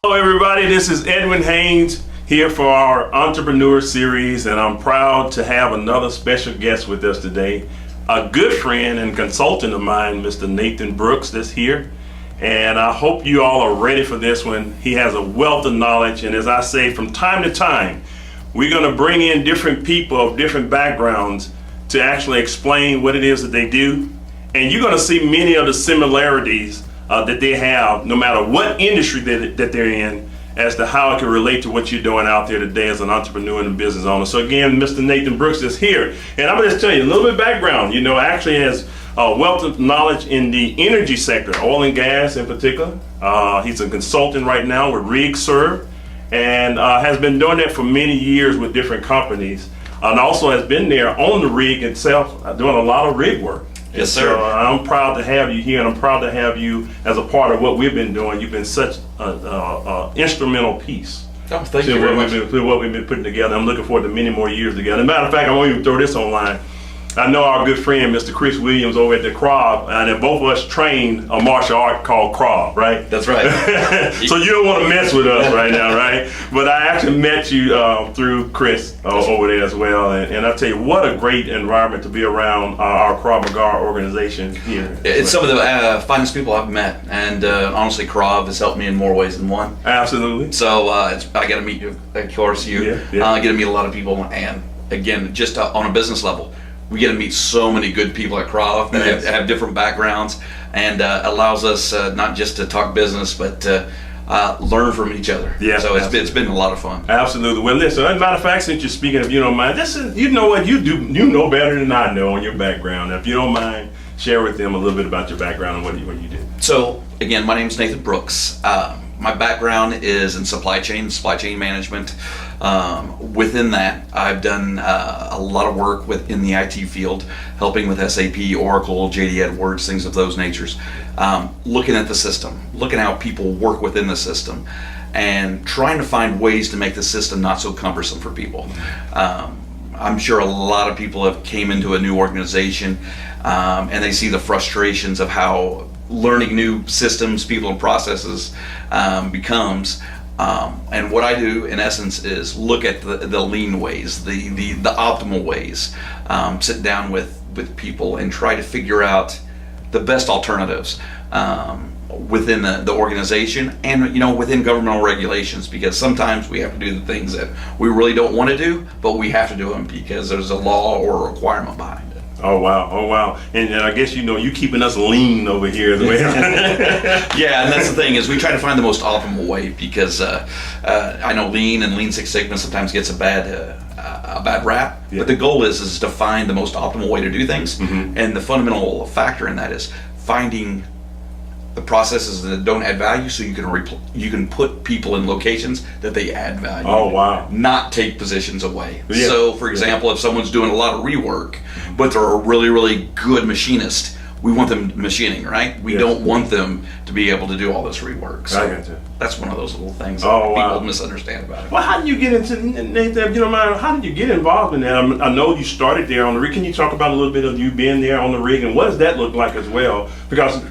Hello everybody, this is Edwin Haynes here for our Entrepreneur Series, and I'm proud to have another special guest with us today. A good friend and consultant of mine, Mr. Nathan Brooks, that's here. And I hope you all are ready for this one. He has a wealth of knowledge, and as I say, from time to time, we're going to bring in different people of different backgrounds to actually explain what it is that they do. And you're going to see many of the similarities that they have, no matter what industry that they're in, as to how it can relate to what you're doing out there today as an entrepreneur and a business owner. So again, Mr. Nathan Brooks is here. And I'm going to just tell you a little bit of background. You know, actually has a wealth of knowledge in the energy sector, oil and gas in particular. He's a consultant right now with RigServe, and has been doing that for many years with different companies. And also has been there on the rig itself, doing a lot of rig work. Yes, sir. So I'm proud to have you here, and I'm proud to have you as a part of what we've been doing. You've been such an instrumental piece. Oh, thank you very much. To what we've been putting together. I'm looking forward to many more years together. As a matter of fact, I won't even throw this online. I know our good friend, Mr. Chris Williams over at the Krav, and both of us trained a martial art called Krav, right? That's right. So you don't want to mess with us right now, right? But I actually met you through Chris over there as well, and I tell you, what a great environment to be around our Krav Maga organization here. It's some of the finest people I've met, and honestly, Krav has helped me in more ways than one. Absolutely. So I got to meet you, of course, you. I get to meet a lot of people, and again, just on a business level, we get to meet so many good people at Krav that have different backgrounds, and allows us not just to talk business, but learn from each other. Yeah, so it's been a lot of fun. Absolutely. Well, listen, as a matter of fact, since you're speaking, if you don't mind, you know what you do. You know better than I know on your background. If you don't mind, share with them a little bit about your background and what you do. So again, my name is Nathan Brooks. My background is in supply chain management. Within that, I've done a lot of work in the IT field, helping with SAP, Oracle, JD Edwards, things of those natures. Looking at the system, looking at how people work within the system, and trying to find ways to make the system not so cumbersome for people. I'm sure a lot of people have came into a new organization and they see the frustrations of how learning new systems, people, and processes becomes. And what I do, in essence, is look at the lean ways, the optimal ways. Sit down with people and try to figure out the best alternatives within the organization, and within governmental regulations, because sometimes we have to do the things that we really don't want to do, but we have to do them because there's a law or a requirement behind it. Oh wow. And I guess you keeping us lean over here as well. Yeah, and that's the thing, is we try to find the most optimal way, because I know Lean Six Sigma sometimes gets a bad rap, but the goal is to find the most optimal way to do things. Mm-hmm. And the fundamental factor in that is finding the processes that don't add value, so you can put people in locations that they add value. Oh wow. Not take positions away. Yeah. So for example, if someone's doing a lot of rework, but they're a really, really good machinist, we want them machining, right? We don't want them to be able to do all this rework. So I got you. That's one of those little things that people misunderstand about it. Well, how did you get into, Nathan, if you don't mind, how did you get involved in that? I know you started there on the rig. Can you talk about a little bit of you being there on the rig, and what does that look like as well? Because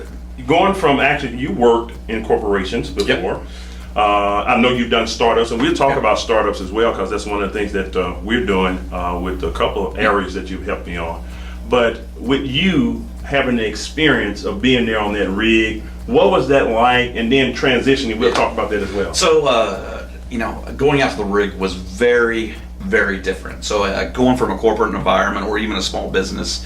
going from, actually, you worked in corporations before. Yep. I know you've done startups, and we'll talk about startups as well, because that's one of the things that we're doing with a couple of areas that you've helped me on. But with you having the experience of being there on that rig, what was that like? And then transitioning, we'll talk about that as well. So, going out to the rig was very, very different. So going from a corporate environment or even a small business,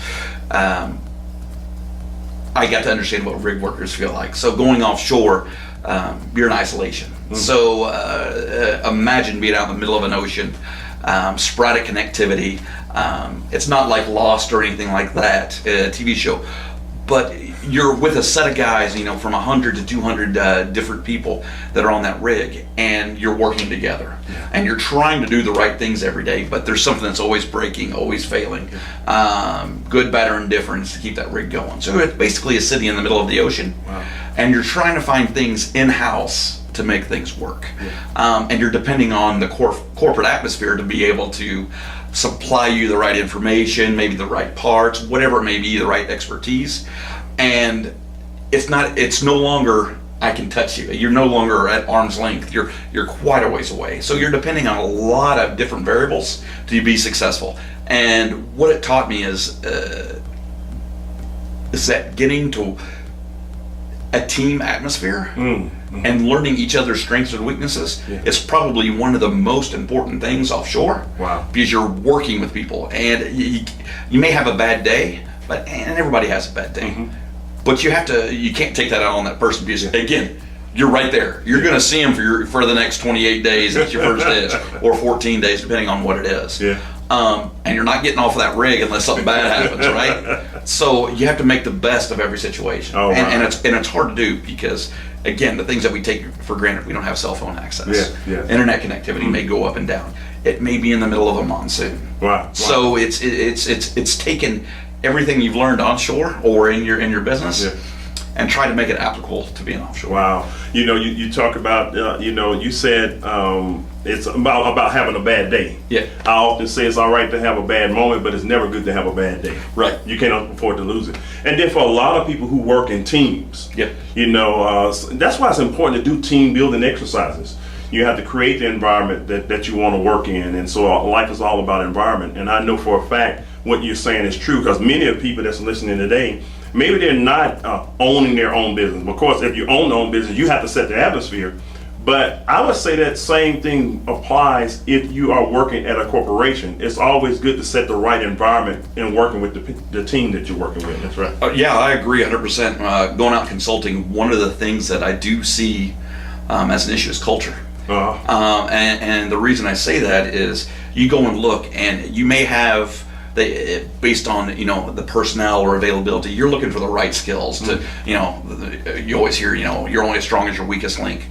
I got to understand what rig workers feel like. So going offshore, you're in isolation. Mm-hmm. So imagine being out in the middle of an ocean, sporadic connectivity. It's not like Lost or anything like that, a TV show, but you're with a set of guys, from 100 to 200 different people that are on that rig, and you're working together, and you're trying to do the right things every day, but there's something that's always breaking, always failing, good, bad, or indifferent to keep that rig going. So it's basically a city in the middle of the ocean, and you're trying to find things in-house to make things work, and you're depending on the corporate atmosphere to be able to supply you the right information, maybe the right parts, whatever it may be, the right expertise. And it's no longer I can touch you. You're no longer at arm's length. You're quite a ways away. So you're depending on a lot of different variables to be successful. And what it taught me is that getting to a team atmosphere and learning each other's strengths and weaknesses is probably one of the most important things offshore. Wow. Because you're working with people, and you may have a bad day, and everybody has a bad day. But you can't take that out on that person, because again, you're right there. You're going to see them for the next 28 days. That's your first day, or 14 days, depending on what it is. Yeah. And you're not getting off of that rig unless something bad happens, right? So you have to make the best of every situation. Oh, and it's hard to do, because again, the things that we take for granted, we don't have cell phone access. Yeah. Internet connectivity may go up and down. It may be in the middle of a monsoon. Wow. So it's taken everything you've learned onshore or in your business and try to make it applicable to being offshore. Wow. You talk about, you said it's about having a bad day. Yeah. I often say it's all right to have a bad moment, but it's never good to have a bad day. Right. You can't afford to lose it. And then for a lot of people who work in teams, that's why it's important to do team building exercises. You have to create the environment that you want to work in. And so life is all about environment. And I know for a fact what you're saying is true, because many of the people that's listening today, maybe they're not owning their own business. Of course, if you own your own business, you have to set the atmosphere. But I would say that same thing applies if you are working at a corporation. It's always good to set the right environment in working with the team that you're working with. That's right. Yeah, I agree 100%. Going out consulting, one of the things that I do see as an issue is culture. And the reason I say that is you go and look, and you may have based on the personnel or availability, you're looking for the right skills to you always hear you're only as strong as your weakest link.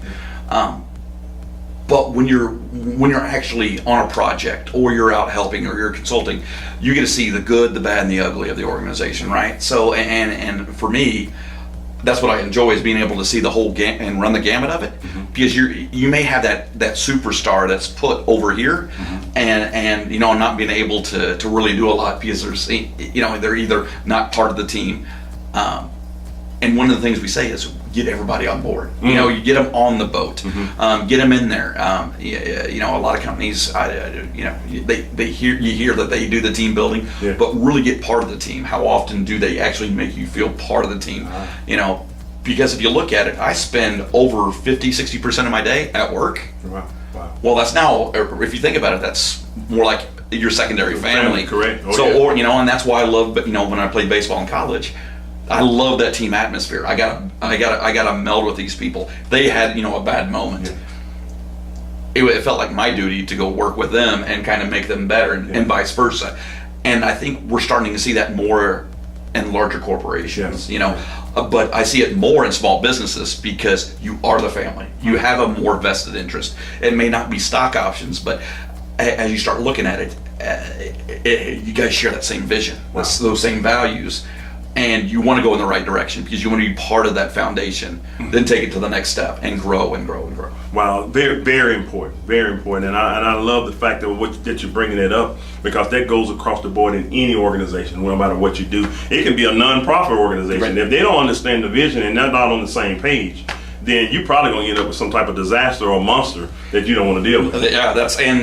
But when you're actually on a project, or you're out helping, or you're consulting, you get to see the good, the bad, and the ugly of the organization, right? So and for me, that's what I enjoy, is being able to see the whole and run the gamut of it, because you may have that superstar that's put over here, and not being able to really do a lot, because they're either not part of the team, and one of the things we say is get everybody on board. You get them on the boat, get them in there. A lot of companies, you hear that they do the team building, but really get part of the team. How often do they actually make you feel part of the team? Because if you look at it, I spend over 50-60% of my day at work. Wow. Well, that's now, if you think about it, that's more like your secondary family. Correct. And that's why I love, when I played baseball in college, I love that team atmosphere. I got to meld with these people. They had a bad moment. It felt like my duty to go work with them and kind of make them better, and vice versa. And I think we're starting to see that more in larger corporations. But I see it more in small businesses, because you are the family. You have a more vested interest. It may not be stock options, but as you start looking at it, you guys share that same vision, those same values. And you want to go in the right direction, because you want to be part of that foundation, then take it to the next step and grow and grow and grow. Wow, very, very important, very important. And I love the fact that you're bringing it up, because that goes across the board in any organization, no matter what you do. It can be a non-profit organization. Right. If they don't understand the vision and they're not on the same page, then you're probably going to end up with some type of disaster or monster that you don't want to deal with. Yeah,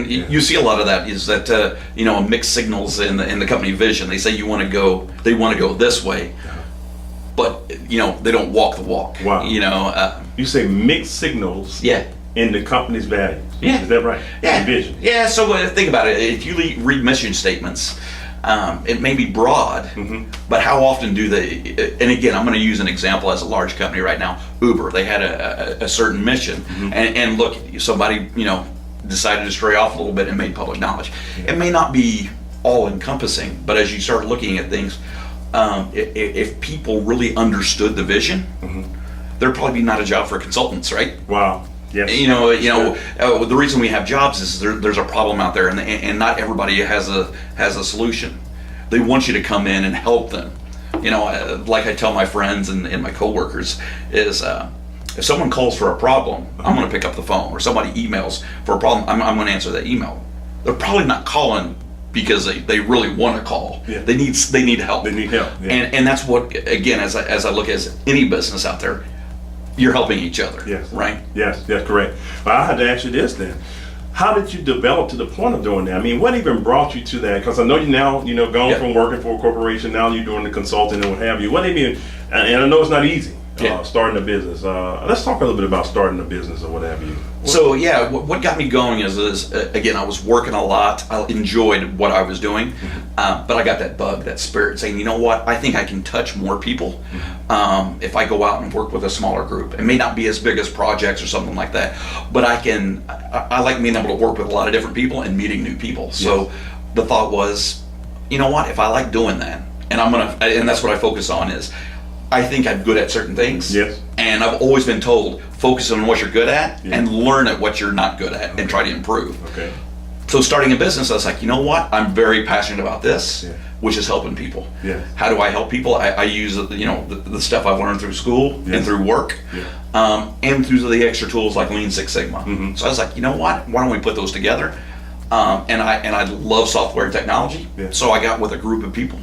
you see a lot of that, is that mixed signals in the company vision. They say they want to go this way, but they don't walk the walk. Wow. You say mixed signals. Yeah. In the company's values. Yeah. Is that right? Yeah. Vision. Yeah. So think about it. If you read mission statements, it may be broad, but how often do they? And again, I'm going to use an example as a large company right now. Uber, they had a certain mission, and look, somebody decided to stray off a little bit and made public knowledge. It may not be all encompassing, but as you start looking at things, if people really understood the vision, there'd probably be not a job for consultants, right? Wow. Yes. The reason we have jobs is there's a problem out there, and not everybody has a solution. They want you to come in and help them. Like I tell my friends and my coworkers is, if someone calls for a problem, I'm going to pick up the phone, or somebody emails for a problem, I'm going to answer that email. They're probably not calling because they really want to call. Yeah. They need help. They need help. Yeah. And that's what, again, as I look at any business out there, you're helping each other. Yes. Right? Yes, that's correct. Well, I had to ask you this then. How did you develop to the point of doing that? I mean, what even brought you to that? Because I know you now, gone from working for a corporation, now you're doing the consulting and what have you. What even, and I know it's not easy, starting a business. Let's talk a little bit about starting a business or what have you. So yeah, what got me going is again, I was working a lot. I enjoyed what I was doing, but I got that bug, that spirit saying, you know what, I think I can touch more people if I go out and work with a smaller group. It may not be as big as projects or something like that, but I like being able to work with a lot of different people and meeting new people. So the thought was, you know what, if I like doing that, and that's what I focus on is, I think I'm good at certain things. Yes. And I've always been told, focus on what you're good at and learn at what you're not good at and try to improve. Okay. So starting a business, I was like, you know what? I'm very passionate about this, which is helping people. Yeah. How do I help people? I use the stuff I've learned through school and through work, and through the extra tools like Lean Six Sigma. So I was like, you know what? Why don't we put those together? And I love software and technology, so I got with a group of people,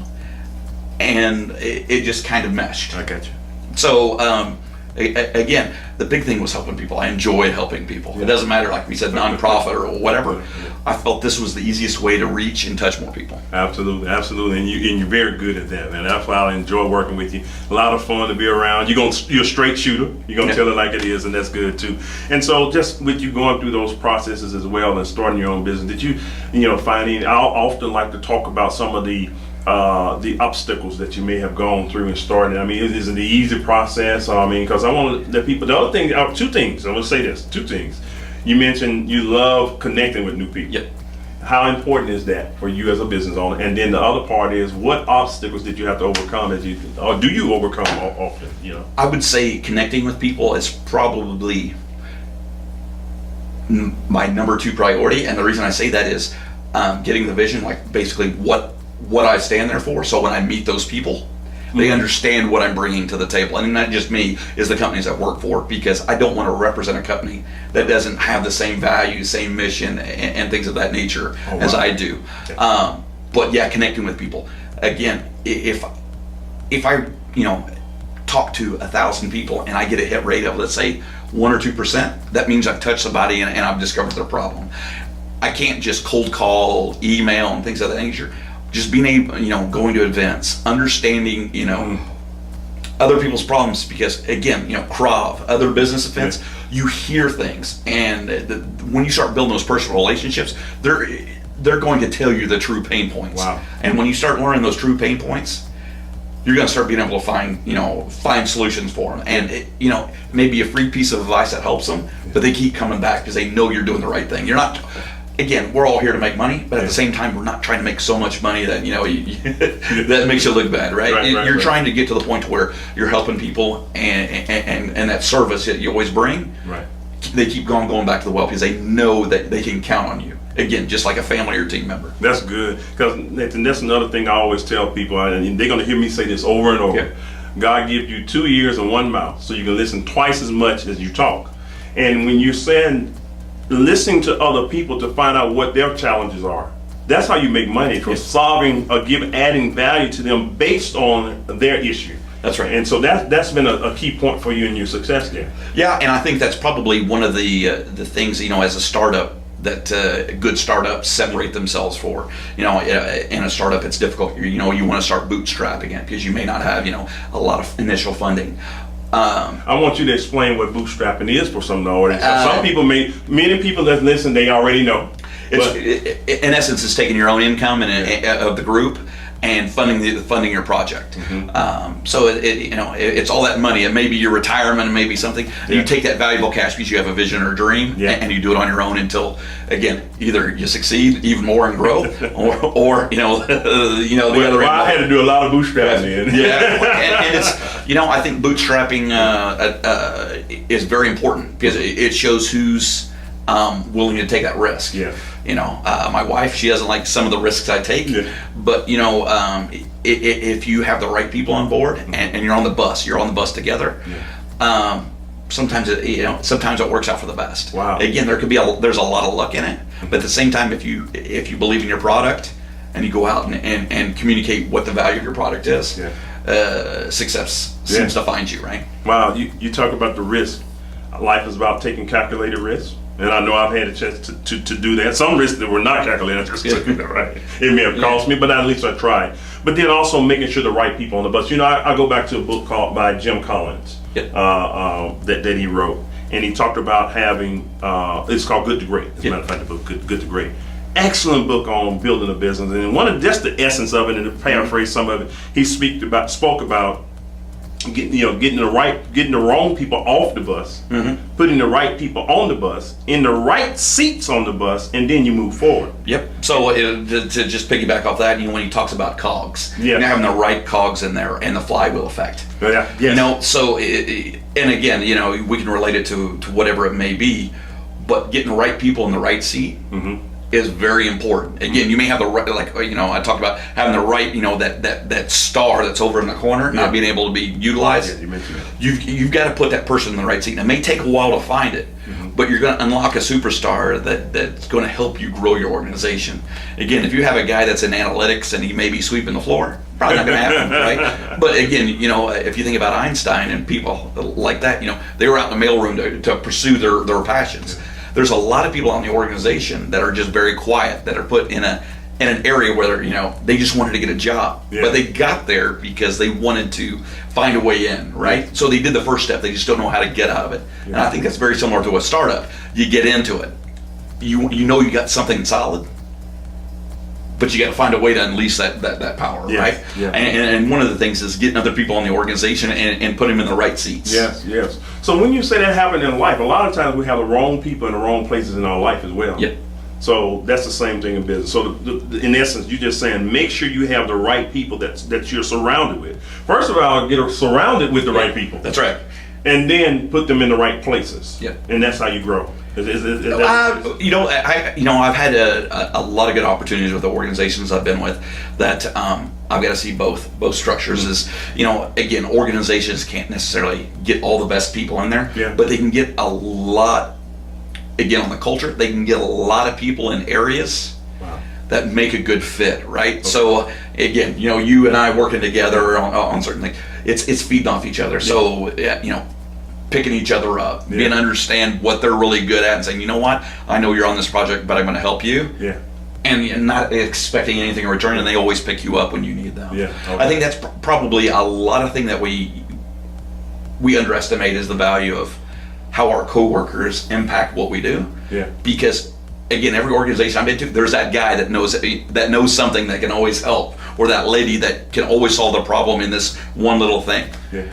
and it just kind of meshed. I got you. So again, the big thing was helping people. I enjoy helping people. It doesn't matter, like we said, nonprofit or whatever. I felt this was the easiest way to reach and touch more people. Absolutely, absolutely, and you're very good at that, man. That's why I enjoy working with you. A lot of fun to be around. You're a straight shooter. You're gonna tell it like it is, and that's good too. And so, just with you going through those processes as well and starting your own business, did you find any? I often like to talk about some of the obstacles that you may have gone through in starting. I mean, is it the easy process? I mean, because I want the people. The other thing, two things. I want to say this. Two things. You mentioned you love connecting with new people. Yep. How important is that for you as a business owner? And then the other part is, what obstacles did you have to overcome or do you overcome often? I would say connecting with people is probably my number 2 priority, and the reason I say that is getting the vision, like basically what I stand there for. So when I meet those people, they understand what I'm bringing to the table, and not just me, is the companies I work for, because I don't want to represent a company that doesn't have the same values, same mission, and things of that nature as I do. But yeah, connecting with people. Again, if I talk to 1,000 people and I get a hit rate of, let's say, 1 or 2%, that means I've touched somebody and I've discovered their problem. I can't just cold call, email, and things of that nature. Just being able, going to events, understanding, other people's problems, because again, CRAV, other business events, you hear things, and when you start building those personal relationships, they're going to tell you the true pain points. Wow. And when you start learning those true pain points, you're going to start being able to find solutions for them, and maybe a free piece of advice that helps them, but they keep coming back because they know you're doing the right thing. You're not. Again, we're all here to make money, but at the same time, we're not trying to make so much money that that makes you look bad, right? You're trying to get to the point where you're helping people, and that service that you always bring, they keep going back to the well because they know that they can count on you. Again, just like a family or team member. That's good, because Nathan, that's another thing I always tell people, and they're going to hear me say this over and over. God gives you 2 ears and 1 mouth, so you can listen twice as much as you talk. And when you're saying listening to other people to find out what their challenges are, that's how you make money, for solving or adding value to them based on their issue. That's right. And so that's been a key point for you in your success there. Yeah, and I think that's probably one of the things, as a startup, that good startups separate themselves for. In a startup, it's difficult. You want to start bootstrapping it because you may not have a lot of initial funding. I want you to explain what bootstrapping is for some of the audience. Many people that listen, they already know. In essence, it's taking your own income of the group and funding your project. So it's all that money. It may be your retirement, it may be something. You take that valuable cash because you have a vision or a dream, and you do it on your own until, again, either you succeed even more and grow, or the other end. I had to do a lot of bootstrapping. And it's I think bootstrapping is very important because it shows who's willing to take that risk. My wife, she doesn't like some of the risks I take, but if you have the right people on board and you're on the bus together, sometimes it works out for the best. Wow. Again, there's a lot of luck in it, but at the same time, if you believe in your product and you go out and communicate what the value of your product is, success seems to find you, right? Wow, you talk about the risk. Life is about taking calculated risks. And I know I've had a chance to do that. Some risks that were not calculated, right? It may have cost me, but at least I tried. But then also making sure the right people on the bus. I go back to a book by Jim Collins that he wrote. And he talked about having, it's called Good to Great. As a matter of fact, the book, Good to Great. Excellent book on building a business. And that's the essence of it, and to paraphrase some of it, he spoke about getting the wrong people off the bus, putting the right people on the bus, in the right seats on the bus, and then you move forward. Yep. So to just piggyback off that, when he talks about cogs, having the right cogs in there and the flywheel effect. Yeah. Yes. So and again, we can relate it to whatever it may be, but getting the right people in the right seat. Is very important. Again, you may have the right, I talked about having the right, that star that's over in the corner, not being able to be utilized. You've got to put that person in the right seat. And it may take a while to find it, but you're going to unlock a superstar that's going to help you grow your organization. Again, if you have a guy that's in analytics and he may be sweeping the floor, probably not going to happen, right? But again, if you think about Einstein and people like that, they were out in the mailroom to pursue their passions. There's a lot of people on the organization that are just very quiet, that are put in an area where they just wanted to get a job, but they got there because they wanted to find a way in, right? So they did the first step. They just don't know how to get out of it. And I think that's very similar to a startup. You get into it, you got something solid, but you got to find a way to unleash that power, right? Yeah. And one of the things is getting other people in the organization and put them in the right seats. Yes. So when you say that happened in life, a lot of times we have the wrong people in the wrong places in our life as well. Yep. So that's the same thing in business. So in essence, you're just saying make sure you have the right people that you're surrounded with. First of all, get surrounded with the right people. That's right. And then put them in the right places. Yeah. And that's how you grow. I've had a lot of good opportunities with the organizations I've been with that I've got to see both structures. Is again, organizations can't necessarily get all the best people in there, but they can get a lot. Again, on the culture, they can get a lot of people in areas that make a good fit, right? Okay. So again, you and I working together on certain things, it's feeding off each other. So picking each other up, being understand what they're really good at, and saying, you know what, I know you're on this project, but I'm going to help you. Yeah. And not expecting anything in return, and they always pick you up when you need them. Yeah. Okay. I think that's probably a lot of thing that we underestimate is the value of how our coworkers impact what we do. Yeah. Because again, every organization I've been to, there's that guy that knows something that can always help, or that lady that can always solve the problem in this one little thing. Yeah.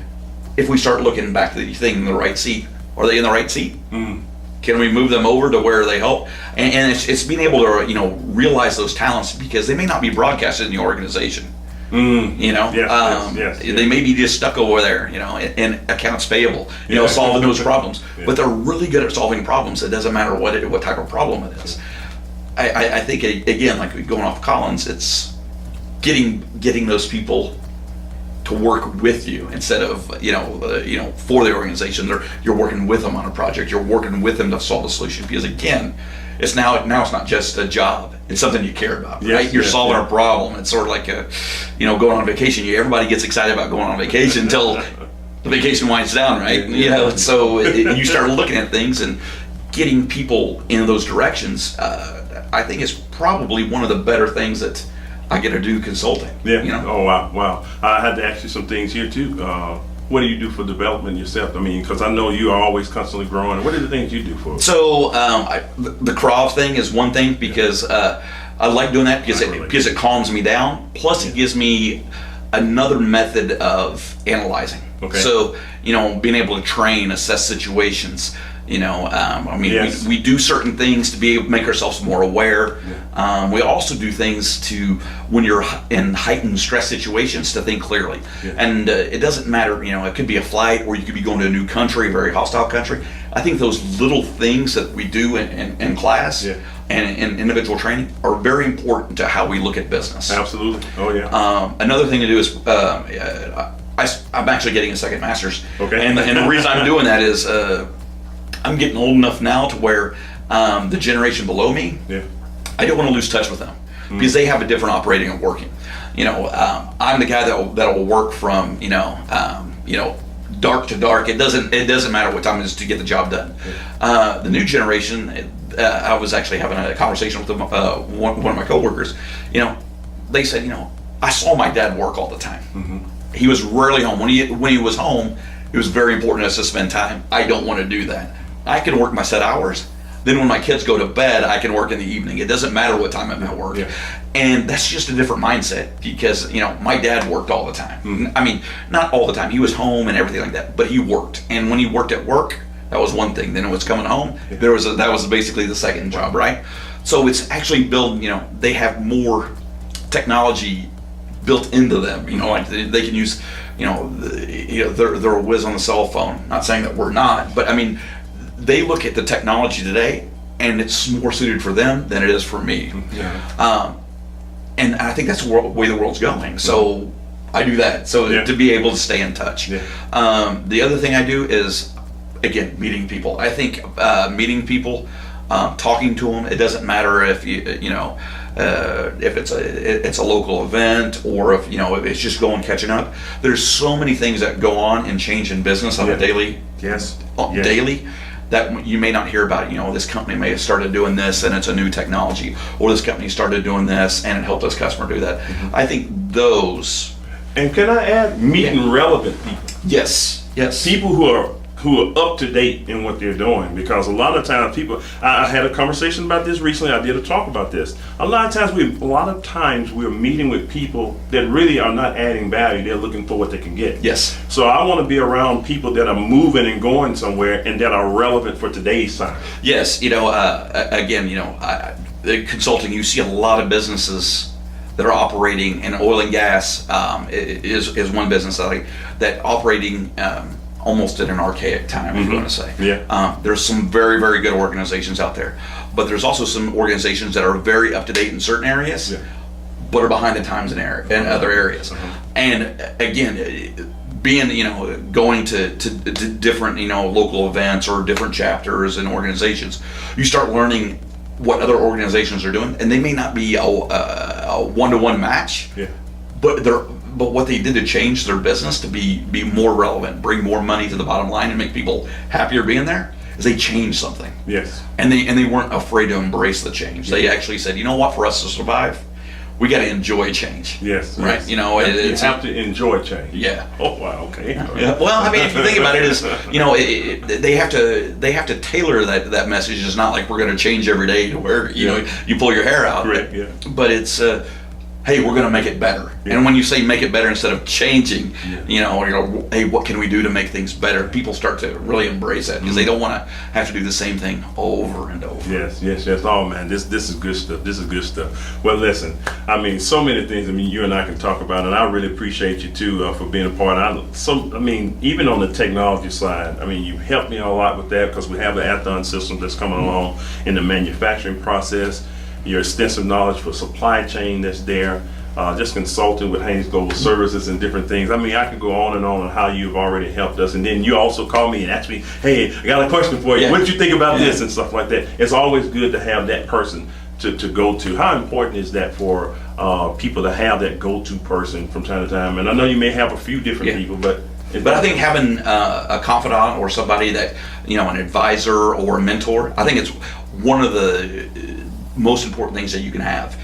If we start looking back to the thing in the right seat, are they in the right seat? Can we move them over to where they help? And it's being able to realize those talents, because they may not be broadcasted in the organization. Yes. They may be just stuck over there, in accounts payable, solving those problems. But they're really good at solving problems. It doesn't matter what type of problem it is. I think again, like going off Collins, it's getting those people to work with you instead of for the organization. You're working with them on a project. You're working with them to solve a solution, because again, it's now it's not just a job. It's something you care about, right? You're solving a problem. It's sort of like going on vacation. Everybody gets excited about going on vacation until the vacation winds down, right? So you start looking at things and getting people in those directions. I think is probably one of the better things that I get to do consulting. Yeah. Oh wow. I had to ask you some things here too. What do you do for development yourself? I mean, because I know you are always constantly growing. What are the things you do for it? So the Krav thing is one thing, because I like doing that because it calms me down. Plus, it gives me another method of analyzing. Okay. So being able to train, assess situations. We do certain things to be able to make ourselves more aware. We also do things to, when you're in heightened stress situations, to think clearly. And it doesn't matter, it could be a flight, or you could be going to a new country, a very hostile country. I think those little things that we do in class and in individual training are very important to how we look at business. Absolutely. Oh yeah. Another thing to do is I'm actually getting a second master's. Okay. And the reason I'm doing that is I'm getting old enough now to where the generation below me, I don't want to lose touch with them, because they have a different operating and working. I'm the guy that will work from dark to dark. It doesn't matter what time it is to get the job done. The new generation, I was actually having a conversation with one of my coworkers. They said, I saw my dad work all the time. Mm-hmm. He was rarely home. When he was home, it was very important to us to spend time. I don't want to do that. I can work my set hours. Then when my kids go to bed, I can work in the evening. It doesn't matter what time I'm at work. Yeah. And that's just a different mindset because, my dad worked all the time. Mm-hmm. I mean, not all the time. He was home and everything like that, but he worked. And when he worked at work, that was one thing. Then it was coming home. Yeah. That was basically the second job, right? So it's actually built, they have more technology built into them, like they can use, they're a whiz on the cell phone. Not saying that we're not, but I mean, they look at the technology today, and it's more suited for them than it is for me. Yeah. And I think that's the way the world's going. So I do that. So to be able to stay in touch. Yeah. The other thing I do is, again, meeting people. I think meeting people, talking to them. It doesn't matter if if it's a local event or if it's just going catching up. There's so many things that go on and change in business on a daily. Yes. Daily. That you may not hear about. This company may have started doing this and it's a new technology, or this company started doing this and it helped this customer do that. Mm-hmm. I think those. And can I add meeting relevant people? Yes. People who are up to date in what they're doing, because a lot of times people. I had a conversation about this recently. I did a talk about this. A lot of times we're meeting with people that really are not adding value. They're looking for what they can get. Yes. So I want to be around people that are moving and going somewhere and that are relevant for today's time. Yes. The consulting, you see a lot of businesses that are operating, and oil and gas is one business that operating almost at an archaic time, if you want to say. Yeah. There's some very, very good organizations out there, but there's also some organizations that are very up to date in certain areas, but are behind the times in other areas. And again, being going to different local events or different chapters and organizations, you start learning what other organizations are doing, and they may not be a one-to-one match, but what they did to change their business to be more relevant, bring more money to the bottom line, and make people happier being there, is they changed something. Yes. And they weren't afraid to embrace the change. They actually said, you know what, for us to survive, we got to enjoy change. Yes. Right. You have to enjoy change. Yeah. Oh wow. Okay. Yeah. Well, I mean, if you think about it, they have to tailor that message. It's not like we're going to change every day to where you pull your hair out. Correct. Yeah. But it's hey, we're going to make it better. Yeah. And when you say make it better instead of changing, hey, what can we do to make things better? People start to really embrace that because they don't want to have to do the same thing over and over. Yes. Oh man, this is good stuff. This is good stuff. Well, listen, I mean, so many things. I mean, you and I can talk about, and I really appreciate you too for being a part. Even on the technology side, I mean, you helped me a lot with that because we have the Athon system that's coming along in the manufacturing process. Your extensive knowledge for supply chain that's there, just consulting with Haynes Global Services and different things. I mean, I could go on how you've already helped us. And then you also call me and ask me, hey, I got a question for you. What did you think about this and stuff like that? It's always good to have that person to go to. How important is that for people to have that go-to person from time to time? And I know you may have a few different people, but I think having a confidant or somebody that, an advisor or a mentor, I think it's one of the most important things that you can have.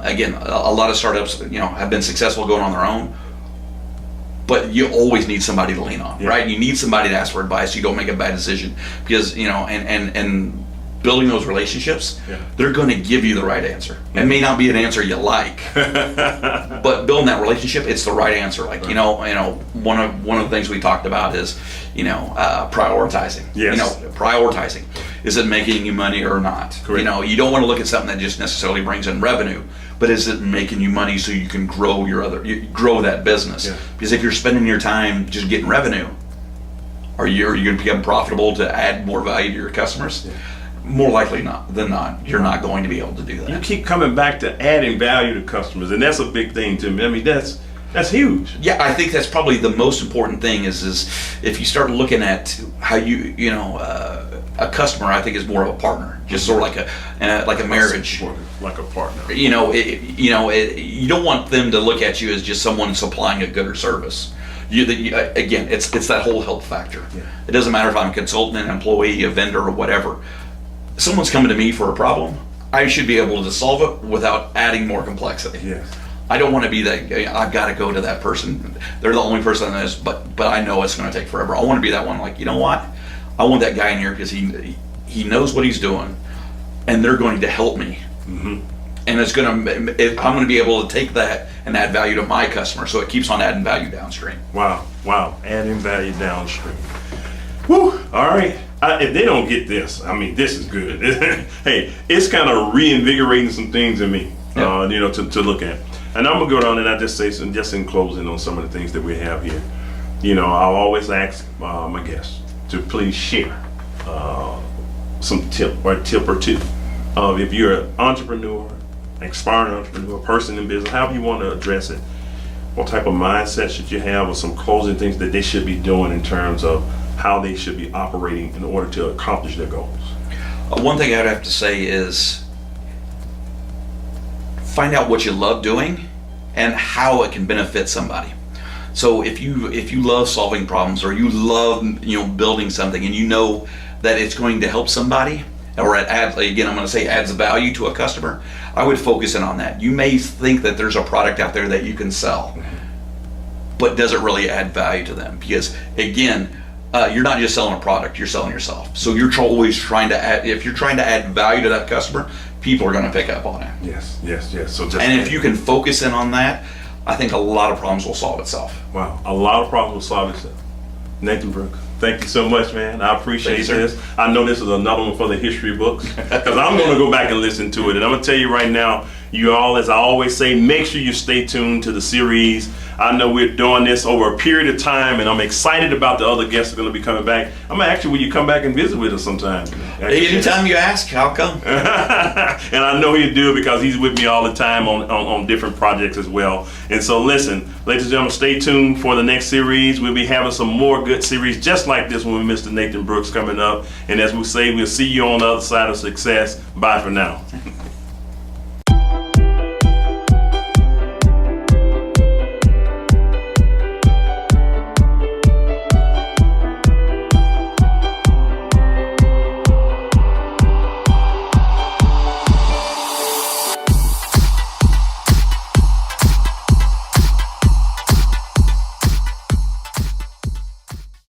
Again, a lot of startups, have been successful going on their own, but you always need somebody to lean on, right? You need somebody to ask for advice. You don't make a bad decision because, and building those relationships, they're going to give you the right answer. It may not be an answer you like, but building that relationship, it's the right answer. Like, one of the things we talked about is, prioritizing. Yes. Prioritizing. Is it making you money or not? Correct. You don't want to look at something that just necessarily brings in revenue, but is it making you money so you can grow grow that business? Yeah. Because if you're spending your time just getting revenue, are you going to become profitable to add more value to your customers? Yeah. More likely than not, you're not going to be able to do that. You keep coming back to adding value to customers, and that's a big thing to me. I mean, That's huge. Yeah, I think that's probably the most important thing is if you start looking at how a customer, I think, is more of a partner, just sort of like a marriage, like a partner. You don't want them to look at you as just someone supplying a good or service. Again, it's that whole help factor. Yeah. It doesn't matter if I'm a consultant, an employee, a vendor, or whatever. Someone's coming to me for a problem. I should be able to solve it without adding more complexity. Yes. I don't want to be that. I've got to go to that person. They're the only person that is, but I know it's going to take forever. I want to be that one. Like, you know what? I want that guy in here because he knows what he's doing, and they're going to help me. Mm-hmm. And I'm going to be able to take that and add value to my customer. So it keeps on adding value downstream. Wow. Adding value downstream. Woo. All right. If they don't get this, I mean, this is good. Hey, it's kind of reinvigorating some things in me, Yep. To look at. And I'm gonna go down and I just say some, just in closing on some of the things that we have here. I'll always ask my guests to please share some tip or two. If you're an entrepreneur, aspiring entrepreneur, person in business, however you want to address it, what type of mindset should you have, or some closing things that they should be doing in terms of how they should be operating in order to accomplish their goals? One thing I'd have to say is find out what you love doing and how it can benefit somebody. So if you love solving problems, or you love building something, and you know that it's going to help somebody, or I'm going to say adds value to a customer, I would focus in on that. You may think that there's a product out there that you can sell, but does it really add value to them? Because again, you're not just selling a product, you're selling yourself. So you're always trying to add, if you're trying to add value to that customer, people are going to pick up on it. Yes. So And if you can focus in on that, I think a lot of problems will solve itself. Wow, a lot of problems will solve itself. Nathan Brooks, thank you so much, man. I appreciate this. I know this is another one for the history books, because I'm going to go back and listen to it. And I'm going to tell you right now, you all, as I always say, make sure you stay tuned to the series. I know we're doing this over a period of time, and I'm excited about the other guests that are going to be coming back. I'm going to ask you, will you come back and visit with us sometime? Anytime you ask, I'll come. And I know he'll do it because he's with me all the time on different projects as well. And so listen, ladies and gentlemen, stay tuned for the next series. We'll be having some more good series just like this one with Mr. Nathan Brooks coming up. And as we say, we'll see you on the other side of success. Bye for now.